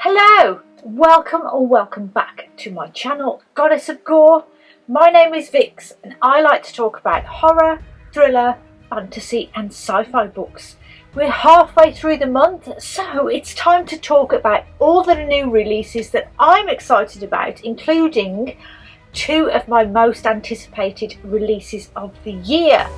Hello, welcome or welcome back to my channel, Goddess of Gore. My name is Vix and I like to talk about horror, thriller, fantasy and sci-fi books. We're halfway through the month, so it's time to talk about all the new releases that I'm excited about, including two of my most anticipated releases of the year.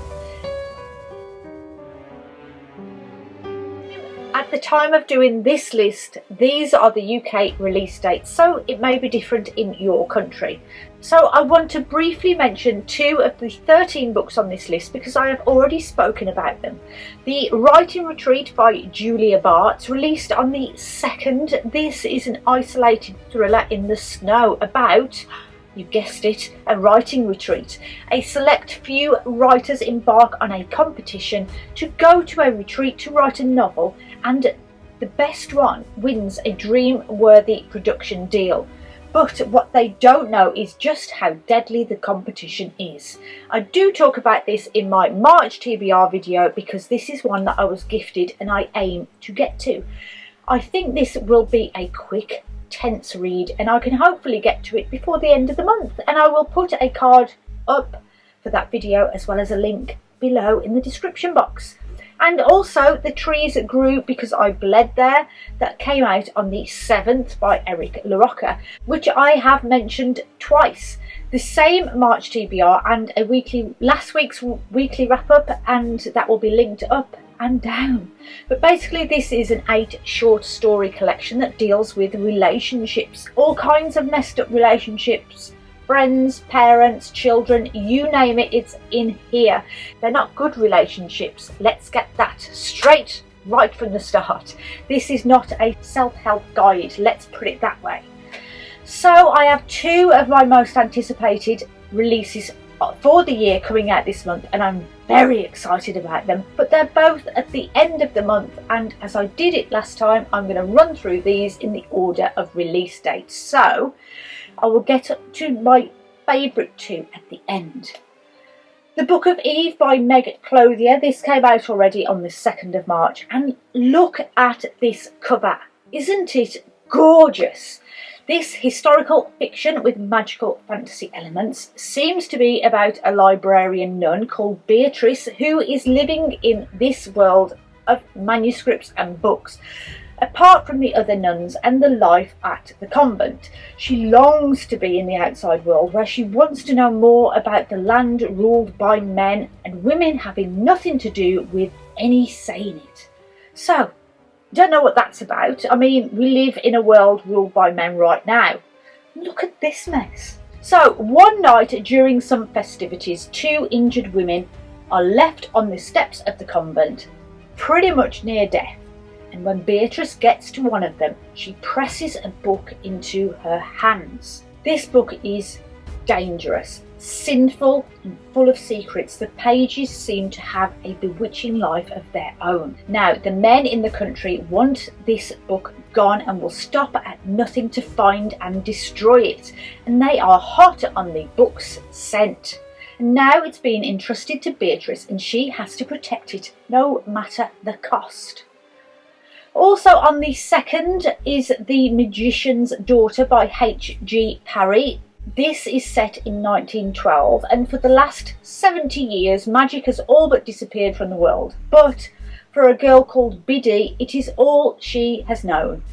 At the time of doing this list, these are the UK release dates, so it may be different in your country. So I want to briefly mention two of the 13 books on this list because I have already spoken about them. The Writing Retreat by Julia Bartz, released on the 2nd. This is an isolated thriller in the snow about, you guessed it, a writing retreat. A select few writers embark on a competition to go to a retreat to write a novel, and the best one wins a dream-worthy production deal. But what they don't know is just how deadly the competition is. I do talk about this in my March TBR video because this is one that I was gifted and I aim to get to. I think this will be a quick, tense read and I can hopefully get to it before the end of the month, and I will put a card up for that video as well as a link below in the description box. And also The Trees Grew Because I Bled There, that came out on the 7th by LaRocca, which I have mentioned twice. The same March TBR and last week's weekly wrap up, and that will be linked up and down. But basically this is an 8 short story collection that deals with relationships, all kinds of messed up relationships, friends, parents, children, you name it, it's in here. They're not good relationships, let's get that straight right from the start. This is not a self-help guide, let's put it that way. So I have two of my most anticipated releases for the year coming out this month, and I'm very excited about them, but they're both at the end of the month, and as I did it last time, I'm going to run through these in the order of release dates. So I will get to my favourite two at the end. The Book of Eve by Meg Clothier. This came out already on the 2nd of March, and look at this cover, isn't it gorgeous? This historical fiction with magical fantasy elements seems to be about a librarian nun called Beatrice who is living in this world of manuscripts and books. Apart from the other nuns and the life at the convent, she longs to be in the outside world where she wants to know more about the land ruled by men and women having nothing to do with any say in it. So, don't know what that's about. I mean, we live in a world ruled by men right now. Look at this mess. So, one night during some festivities, two injured women are left on the steps of the convent, pretty much near death. And when Beatrice gets to one of them, she presses a book into her hands. This book is dangerous, sinful and full of secrets. The pages seem to have a bewitching life of their own. Now, the men in the country want this book gone and will stop at nothing to find and destroy it. And they are hot on the book's scent. And now it's been entrusted to Beatrice and she has to protect it, no matter the cost. Also on the 2nd is The Magician's Daughter by H.G. Parry. This is set in 1912, and for the last 70 years magic has all but disappeared from the world. But for a girl called Biddy, it is all she has known.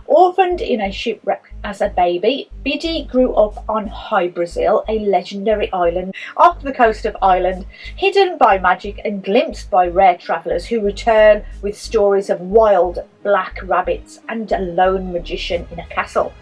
Orphaned in a shipwreck as a baby, Biddy grew up on High Brazil, a legendary island off the coast of Ireland, hidden by magic and glimpsed by rare travellers who return with stories of wild black rabbits and a lone magician in a castle.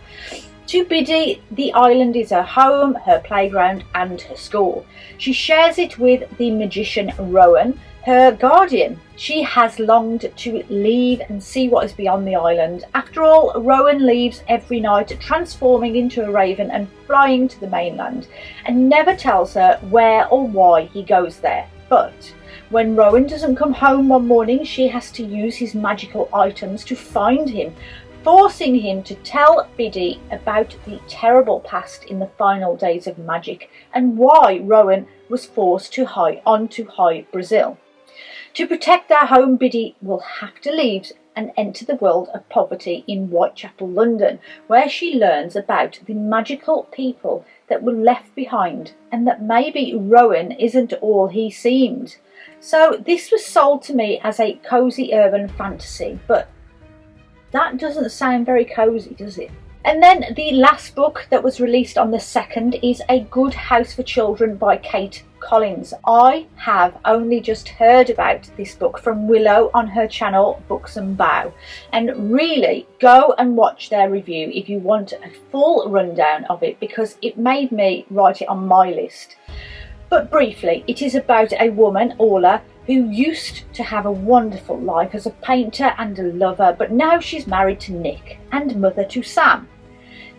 To Biddy, the island is her home, her playground and her school. She shares it with the magician Rowan, her guardian. She has longed to leave and see what is beyond the island. After all, Rowan leaves every night, transforming into a raven and flying to the mainland, and never tells her where or why he goes there. But when Rowan doesn't come home one morning, she has to use his magical items to find him, forcing him to tell Biddy about the terrible past in the final days of magic and why Rowan was forced to onto High Brazil. To protect their home, Biddy will have to leave and enter the world of poverty in Whitechapel, London, where she learns about the magical people that were left behind and that maybe Rowan isn't all he seemed. So this was sold to me as a cosy urban fantasy, but that doesn't sound very cosy, does it? And then the last book that was released on the 2nd is A Good House for Children by Kate Collins. I have only just heard about this book from Willow on her channel Books and Bow, and really go and watch their review if you want a full rundown of it, because it made me write it on my list. But briefly, it is about a woman, Orla, who used to have a wonderful life as a painter and a lover, but now she's married to Nick and mother to Sam.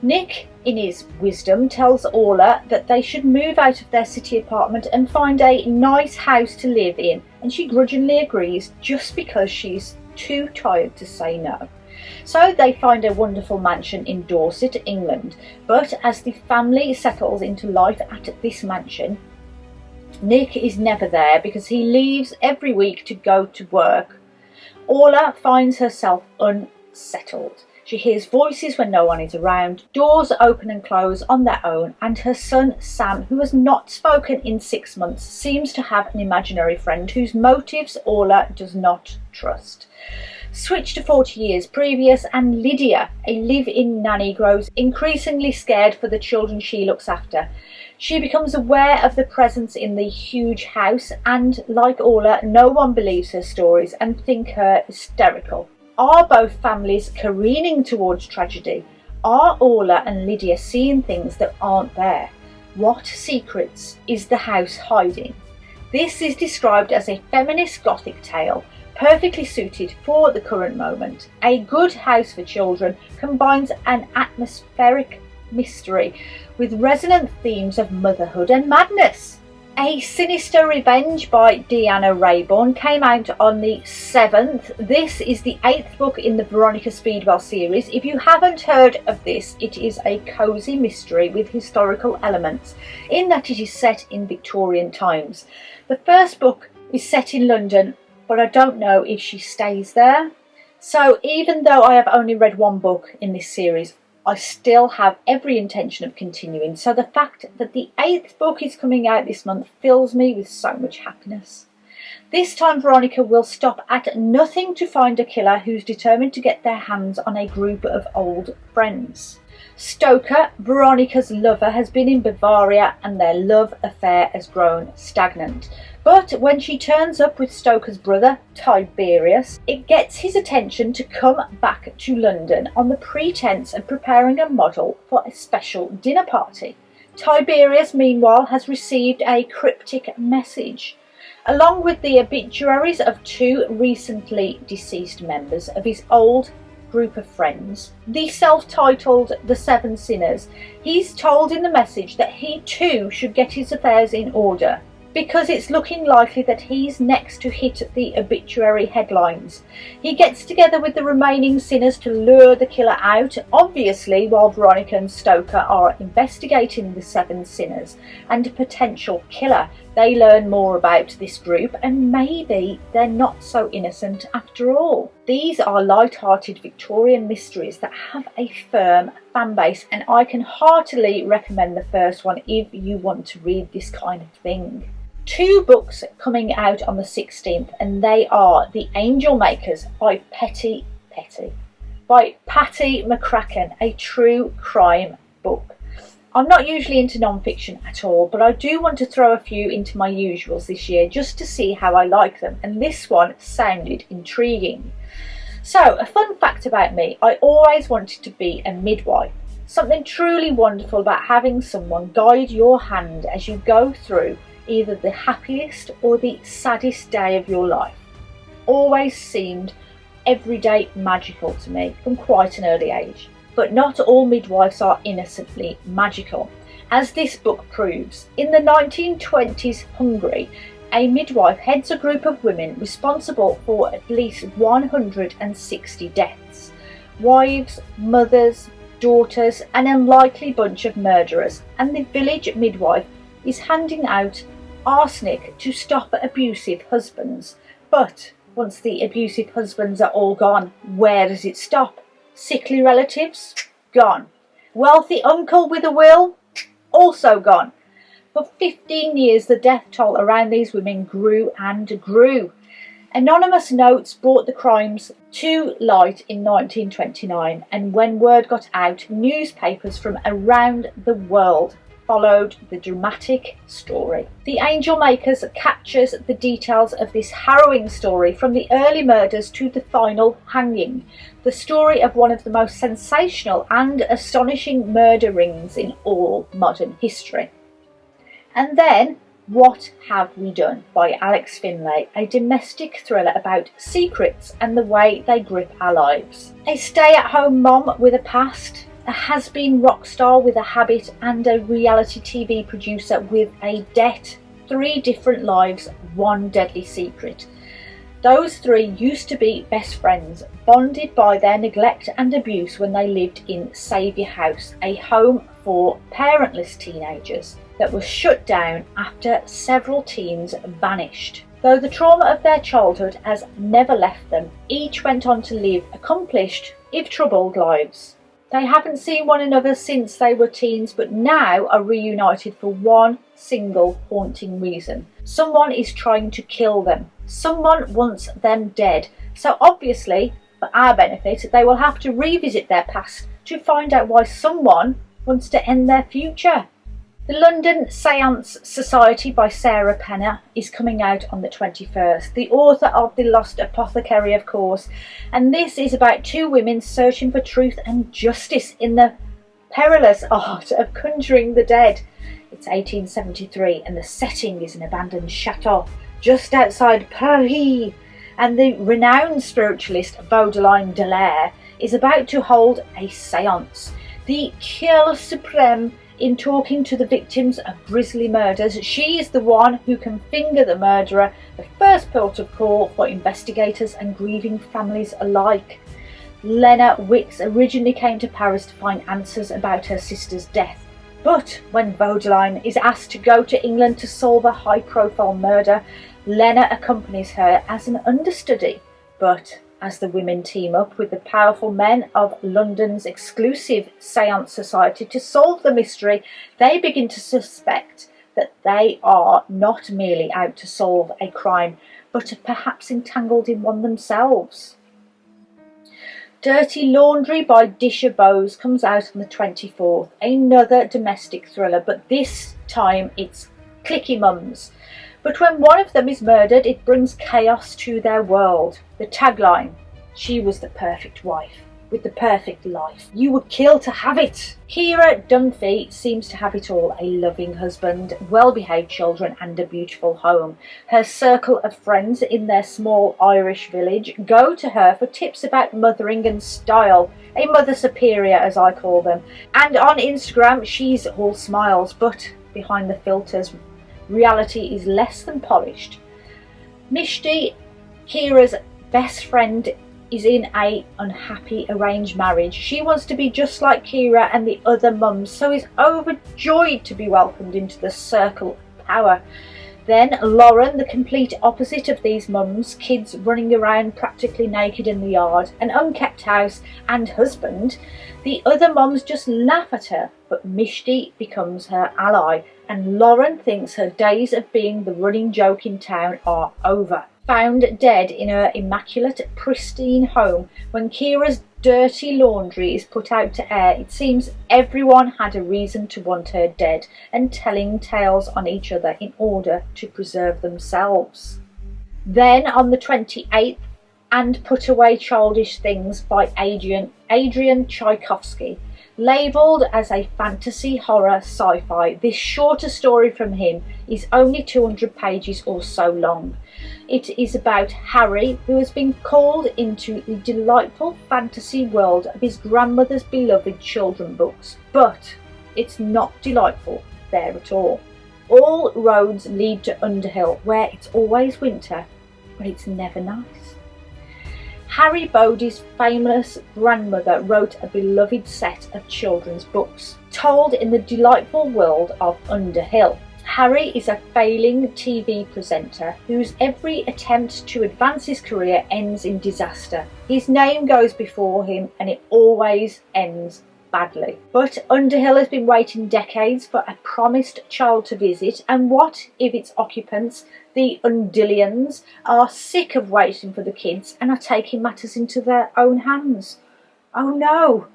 Nick, in his wisdom, tells Orla that they should move out of their city apartment and find a nice house to live in, and she grudgingly agrees just because she's too tired to say no. So they find a wonderful mansion in Dorset, England, but as the family settles into life at this mansion, Nick is never there because he leaves every week to go to work. Orla finds herself unsettled. She hears voices when no one is around, doors open and close on their own, and her son Sam, who has not spoken in 6 months, seems to have an imaginary friend whose motives Orla does not trust. Switch to 40 years previous, and Lydia, a live-in nanny, grows increasingly scared for the children she looks after. She becomes aware of the presence in the huge house, and like Orla, no one believes her stories and think her hysterical. Are both families careening towards tragedy? Are Orla and Lydia seeing things that aren't there? What secrets is the house hiding? This is described as a feminist gothic tale, perfectly suited for the current moment. A Good House for Children combines an atmospheric mystery with resonant themes of motherhood and madness. A Sinister Revenge by Deanna Raybourn came out on the 7th. This is the 8th book in the Veronica Speedwell series. If you haven't heard of this, it is a cosy mystery with historical elements in that it is set in Victorian times. The first book is set in London, but I don't know if she stays there. So even though I have only read one book in this series, I still have every intention of continuing. So the fact that the 8th book is coming out this month fills me with so much happiness. This time Veronica will stop at nothing to find a killer who's determined to get their hands on a group of old friends. Stoker, Veronica's lover, has been in Bavaria and their love affair has grown stagnant. But when she turns up with Stoker's brother, Tiberius, it gets his attention to come back to London on the pretense of preparing a model for a special dinner party. Tiberius, meanwhile, has received a cryptic message. Along with the obituaries of 2 recently deceased members of his old group of friends, the self-titled The Seven Sinners, he's told in the message that he too should get his affairs in order, because it's looking likely that he's next to hit the obituary headlines. He gets together with the remaining sinners to lure the killer out, obviously while Veronica and Stoker are investigating the 7 sinners and a potential killer. They learn more about this group and maybe they're not so innocent after all. These are light-hearted Victorian mysteries that have a firm fan base, and I can heartily recommend the first one if you want to read this kind of thing. 2 books coming out on the 16th, and they are The Angel Makers by Patti McCracken, a true crime book. I'm not usually into non-fiction at all, but I do want to throw a few into my usuals this year just to see how I like them, and this one sounded intriguing. So, a fun fact about me, I always wanted to be a midwife. Something truly wonderful about having someone guide your hand as you go through either the happiest or the saddest day of your life. Always seemed everyday magical to me from quite an early age. But not all midwives are innocently magical, as this book proves. In the 1920s Hungary, a midwife heads a group of women responsible for at least 160 deaths. Wives, mothers, daughters, an unlikely bunch of murderers, and the village midwife is handing out arsenic to stop abusive husbands. But once the abusive husbands are all gone, where does it stop? Sickly relatives? Gone. Wealthy uncle with a will? Also gone. For 15 years, the death toll around these women grew and grew. Anonymous notes brought the crimes to light in 1929, and when word got out, newspapers from around the world followed the dramatic story. The Angel Makers captures the details of this harrowing story, from the early murders to the final hanging, the story of one of the most sensational and astonishing murder rings in all modern history. And then, What Have We Done by Alex Finlay, a domestic thriller about secrets and the way they grip our lives. A stay-at-home mom with a past, a has-been rock star with a habit, and a reality TV producer with a debt. 3 different lives, one deadly secret. Those 3 used to be best friends, bonded by their neglect and abuse when they lived in Saviour House, a home for parentless teenagers that was shut down after several teens vanished. Though the trauma of their childhood has never left them, each went on to live accomplished, if troubled, lives. They haven't seen one another since they were teens, but now are reunited for one single haunting reason. Someone is trying to kill them. Someone wants them dead. So obviously, for our benefit, they will have to revisit their past to find out why someone wants to end their future. The London Séance Society by Sarah Penner is coming out on the 21st. The author of The Lost Apothecary, of course. And this is about 2 women searching for truth and justice in the perilous art of conjuring the dead. It's 1873 and the setting is an abandoned chateau just outside Parry. And the renowned spiritualist Vaudeline Delaire is about to hold a séance. The Coeur Supreme in talking to the victims of grisly murders. She is the one who can finger the murderer, the first port of call for investigators and grieving families alike. Lena Wicks originally came to Paris to find answers about her sister's death, but when Vaudeline is asked to go to England to solve a high-profile murder, Lena accompanies her as an understudy. But as the women team up with the powerful men of London's exclusive Séance Society to solve the mystery, they begin to suspect that they are not merely out to solve a crime, but are perhaps entangled in one themselves. Dirty Laundry by Disha Bose comes out on the 24th, another domestic thriller, but this time it's clicky mums. But when one of them is murdered, it brings chaos to their world. The tagline, she was the perfect wife, with the perfect life. You would kill to have it. Kira Dunphy seems to have it all, a loving husband, well-behaved children and a beautiful home. Her circle of friends in their small Irish village go to her for tips about mothering and style, a mother superior as I call them. And on Instagram she's all smiles, but behind the filters reality is less than polished. Mishti, Kira's best friend, is in a unhappy arranged marriage. She wants to be just like Kira and the other mums, so is overjoyed to be welcomed into the circle of power. Then Lauren, the complete opposite of these mums, kids running around practically naked in the yard, an unkept house and husband. The other mums just laugh at her, but Mishti becomes her ally, and Lauren thinks her days of being the running joke in town are over. Found dead in her immaculate, pristine home, when Kira's dirty laundry is put out to air, it seems everyone had a reason to want her dead and telling tales on each other in order to preserve themselves. Then on the 28th, And Put Away Childish Things by Adrian Tchaikovsky. Labelled as a fantasy horror sci-fi, this shorter story from him is only 200 pages or so long. It is about Harry, who has been called into the delightful fantasy world of his grandmother's beloved children's books, but it's not delightful there at all. All roads lead to Underhill, where it's always winter, but it's never nice. Harry Bodie's famous grandmother wrote a beloved set of children's books, told in the delightful world of Underhill. Parry is a failing TV presenter whose every attempt to advance his career ends in disaster. His name goes before him and it always ends badly. But Underhill has been waiting decades for a promised child to visit, and what if its occupants, the Undillians, are sick of waiting for the kids and are taking matters into their own hands? Oh no,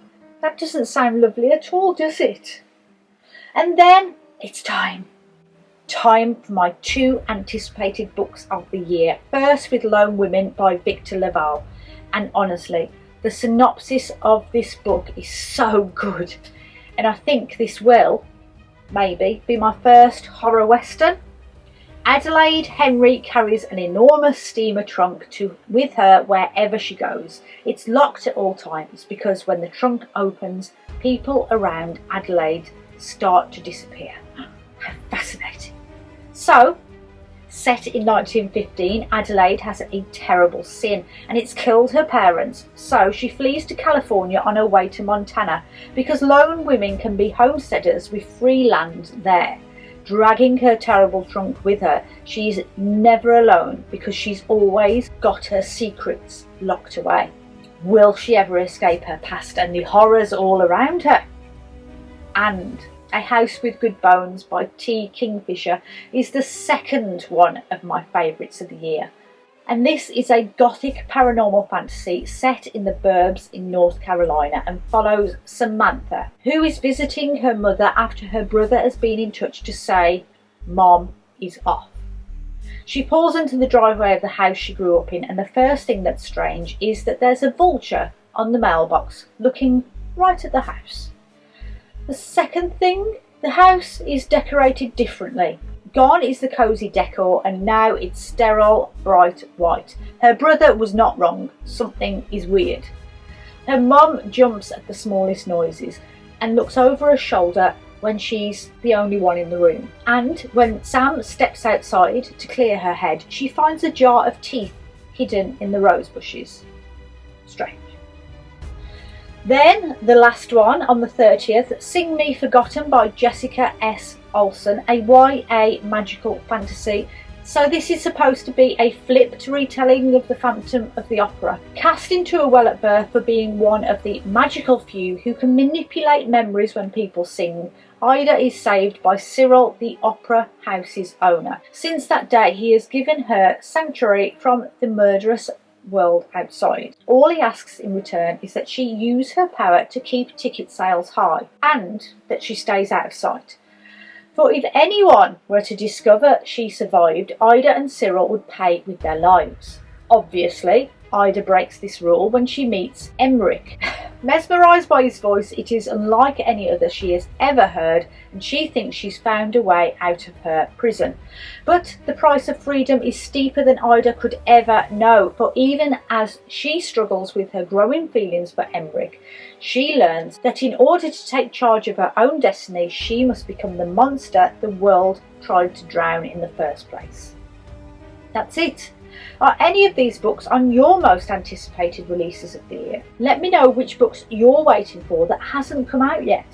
that doesn't sound lovely at all, does it? And then it's time. Time for my two anticipated books of the year. First with Lone Women by Victor LaValle. And honestly, the synopsis of this book is so good. And I think this will, maybe, be my first horror western. Adelaide Henry carries an enormous steamer trunk with her wherever she goes. It's locked at all times because when the trunk opens, people around Adelaide start to disappear. How fascinating. So, set in 1915, Adelaide has a terrible sin and it's killed her parents, so she flees to California on her way to Montana because lone women can be homesteaders with free land there. Dragging her terrible trunk with her, she's never alone because she's always got her secrets locked away. Will she ever escape her past and the horrors all around her? And A House with Good Bones by Kingfisher is the second one of my favourites of the year. And this is a gothic paranormal fantasy set in the burbs in North Carolina and follows Samantha, who is visiting her mother after her brother has been in touch to say Mom is off. She pulls into the driveway of the house she grew up in, and the first thing that's strange is that there's a vulture on the mailbox looking right at the house. The second thing, the house is decorated differently. Gone is the cosy decor and now it's sterile, bright white. Her brother was not wrong, something is weird. Her mum jumps at the smallest noises and looks over her shoulder when she's the only one in the room. And when Sam steps outside to clear her head, she finds a jar of teeth hidden in the rose bushes. Strange. Then, the last one, on the 30th, Sing Me Forgotten by Jessica S. Olsen, a YA magical fantasy. So this is supposed to be a flipped retelling of the Phantom of the Opera. Cast into a well at birth for being one of the magical few who can manipulate memories when people sing, Ida is saved by Cyril, the opera house's owner. Since that day, he has given her sanctuary from the murderous world outside. All he asks in return is that she use her power to keep ticket sales high and that she stays out of sight. For if anyone were to discover she survived, Ida and Cyril would pay with their lives. Obviously, Ida breaks this rule when she meets Emmerich. Mesmerised by his voice, it is unlike any other she has ever heard, and she thinks she's found a way out of her prison. But the price of freedom is steeper than Ida could ever know, for even as she struggles with her growing feelings for Emmerich, she learns that in order to take charge of her own destiny, she must become the monster the world tried to drown in the first place. That's it. Are any of these books on your most anticipated releases of the year? Let me know which books you're waiting for that hasn't come out yet.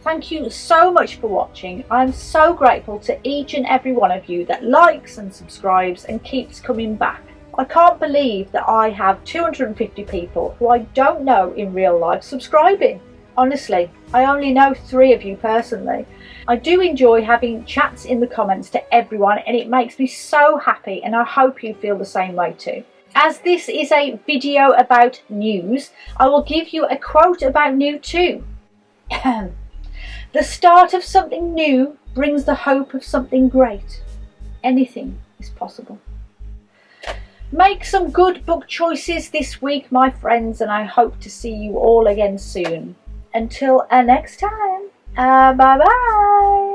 Thank you so much for watching. I'm so grateful to each and every one of you that likes and subscribes and keeps coming back. I can't believe that I have 250 people who I don't know in real life subscribing. Honestly, I only know 3 of you personally. I do enjoy having chats in the comments to everyone and it makes me so happy, and I hope you feel the same way too. As this is a video about news, I will give you a quote about new too. The start of something new brings the hope of something great. Anything is possible. Make some good book choices this week, my friends, and I hope to see you all again soon. Until next time, bye bye.